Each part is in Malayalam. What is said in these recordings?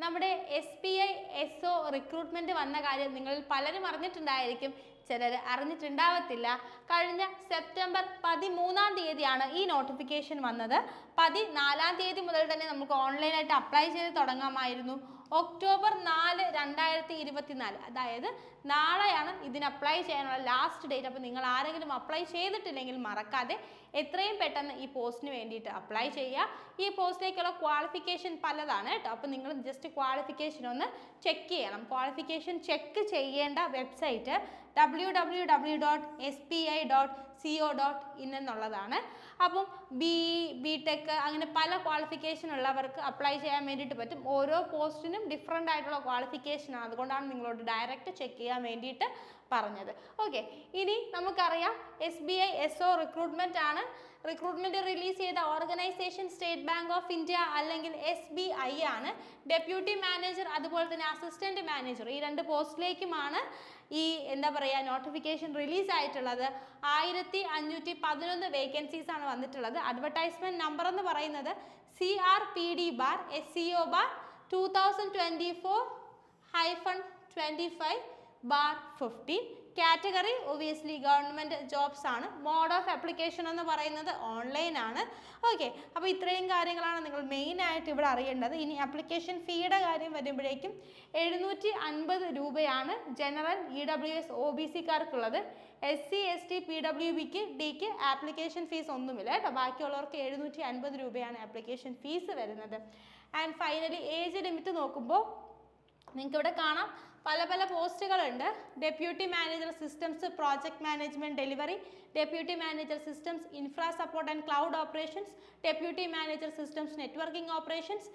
നമ്മുടെ SBI SO റിക്രൂട്ട്മെന്റ് വന്ന കാര്യം നിങ്ങൾ പലരും അറിഞ്ഞിട്ടുണ്ടായിരിക്കും, ചിലർ അറിഞ്ഞിട്ടുണ്ടാവത്തില്ല. കഴിഞ്ഞ സെപ്റ്റംബർ 13-ാം തീയതിയാണ് ഈ നോട്ടിഫിക്കേഷൻ വന്നത്. 14-ാം തീയതി മുതൽ തന്നെ നമുക്ക് ഓൺലൈനായിട്ട് അപ്ലൈ ചെയ്ത് തുടങ്ങാമായിരുന്നു. ഒക്ടോബർ 4, 2024, അതായത് നാളെയാണ് ഇതിന് അപ്ലൈ ചെയ്യാനുള്ള ലാസ്റ്റ് ഡേറ്റ്. അപ്പോൾ നിങ്ങൾ ആരെങ്കിലും അപ്ലൈ ചെയ്തിട്ടില്ലെങ്കിൽ മറക്കാതെ എത്രയും പെട്ടെന്ന് ഈ പോസ്റ്റിന് വേണ്ടിയിട്ട് അപ്ലൈ ചെയ്യുക. ഈ പോസ്റ്റിലേക്കുള്ള ക്വാളിഫിക്കേഷൻ പലതാണ് കേട്ടോ. അപ്പോൾ നിങ്ങൾ ജസ്റ്റ് ക്വാളിഫിക്കേഷൻ ഒന്ന് ചെക്ക് ചെയ്യണം. ക്വാളിഫിക്കേഷൻ ചെക്ക് ചെയ്യേണ്ട വെബ്സൈറ്റ് www.spi.co.in എന്നുള്ളതാണ്. അപ്പം BTech അങ്ങനെ പല ക്വാളിഫിക്കേഷൻ ഉള്ളവർക്ക് അപ്ലൈ ചെയ്യാൻ വേണ്ടിയിട്ട് പറ്റും. ഓരോ പോസ്റ്റിനും ഡിഫറെൻ്റ് ആയിട്ടുള്ള ക്വാളിഫിക്കേഷനാണ്. അതുകൊണ്ടാണ് നിങ്ങളോട് ഡയറക്റ്റ് ചെക്ക് ചെയ്യാൻ വേണ്ടിയിട്ട് പറഞ്ഞത്. ഓക്കെ, ഇനി നമുക്കറിയാം SBI SO റിക്രൂട്ട്മെന്റ് ആണ്. റിക്രൂട്ട്മെന്റ് റിലീസ് ചെയ്ത organisation state bank of India അല്ലെങ്കിൽ SBI ആണ്. ഡെപ്യൂട്ടി മാനേജർ അതുപോലെ തന്നെ അസിസ്റ്റന്റ് മാനേജർ ഈ രണ്ട് പോസ്റ്റിലേക്കുമാണ് ഈ എന്താ പറയുക നോട്ടിഫിക്കേഷൻ റിലീസ് ആയിട്ടുള്ളത്. 1511 വേക്കൻസീസ് ആണ് വന്നിട്ടുള്ളത്. അഡ്വർടൈസ്മെന്റ് നമ്പർ എന്ന് പറയുന്നത് CRPD/SCO/2024-25/15. Category obviously government jobs ആണ്. മോഡ് ഓഫ് ആപ്ലിക്കേഷൻ എന്ന് പറയുന്നത് ഓൺലൈൻ ആണ്. ഓക്കെ, അപ്പോൾ ഇത്രയും കാര്യങ്ങളാണ് നിങ്ങൾ മെയിനായിട്ട് ഇവിടെ അറിയേണ്ടത്. ഇനി ആപ്ലിക്കേഷൻ ഫീയുടെ കാര്യം വരുമ്പോഴേക്കും 750 രൂപയാണ് ജനറൽ EWS OBC-ക്കാർക്കുള്ളത്. SC ST PWBക്ക് ഡിക്ക് ആപ്ലിക്കേഷൻ ഫീസ് ഒന്നുമില്ല കേട്ടോ. ബാക്കിയുള്ളവർക്ക് 750 രൂപയാണ് ആപ്ലിക്കേഷൻ ഫീസ് വരുന്നത്. ആൻഡ് ഫൈനലി ഏജ് ലിമിറ്റ് നോക്കുമ്പോൾ നിങ്ങൾക്ക് ഇവിടെ കാണാം പല പല പോസ്റ്റുകളുണ്ട്. Deputy manager systems project management delivery, deputy manager systems infra support and cloud operations, deputy manager systems networking operations,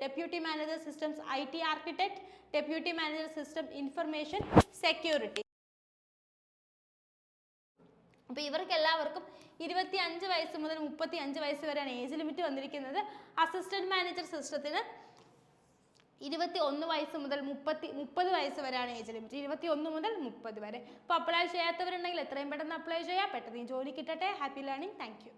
deputy manager systems IT architect, deputy manager system information security. അപ്പോൾ ഇവർക്ക് എല്ലാവർക്കും 25 വയസ്സ് മുതൽ 35 വയസ്സ് വരെയാണ് ഏജ് ലിമിറ്റ് വന്നിരിക്കുന്നത്. അസിസ്റ്റന്റ് മാനേജർ സിസ്റ്റത്തിന് 21 വയസ്സ് മുതൽ 30 വയസ്സ് വരെയാണ് ഏജ് ലിമിറ്റ്. 21 മുതൽ 30 വരെ. അപ്പോൾ അപ്ലൈ ചെയ്യാത്തവരുണ്ടെങ്കിൽ എത്രയും പെട്ടെന്ന് അപ്ലൈ ചെയ്യുക. പെട്ടെന്ന് ജോലി കിട്ടട്ടെ. Happy learning. Thank you.